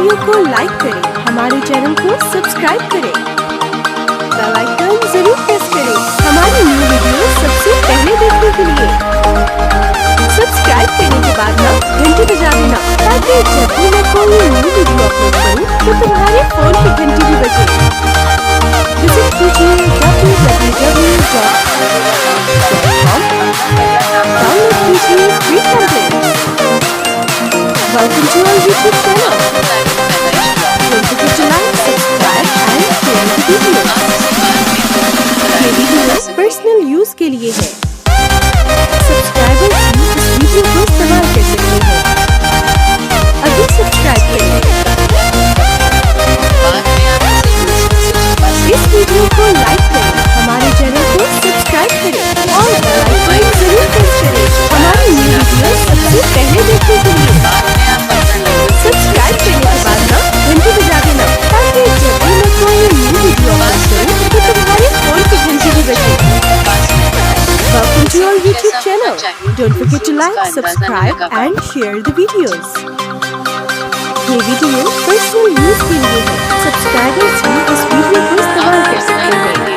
Video को like करें, हमारे चैनल को सब्सक्राइब करें, बेल आइकन जरूर प्रेस करें हमारी न्यू वीडियो सबसे पहले देखने के लिए। सब्सक्राइब करने के बाद ना घंटी बजा देना, ताकि जब भी मैं कोई न्यू वीडियो अपलोड करूं तो तुम्हारे फोन की घंटी भी बजे। विजिट कीजिए www.acccount, डाउनलोड कीजिए free template. Welcome to our YouTube channel. Don't forget to like, subscribe and share the video. ये वीडियो पर्सनल यूज के लिए है। सब्सक्राइबर्स ही इस वीडियो को इस्तेमाल कर सकते हैं। अभी सब्सक्राइब करें। इस वीडियो को लाइक करें, हमारे चैनल को सब्सक्राइब करें और बेल आइकन जरूर प्रेस करें हमारी न्यू वीडियो सबसे पहले देखने के लिए। सब्सक्राइब करने के बाद ना घंटी बजा देना, ताकि जब भी मैं कोई न्यू वीडियो अपलोड करूं तो तुम्हारे फोन की घंटी भी बजे। Welcome to our YouTube channel. Don't forget to like, subscribe and share the videos. ये वीडियो पर्सनल यूज के लिए है। सब्सक्राइबर्स ही इस वीडियो को इस्तेमाल कर सकते हैं।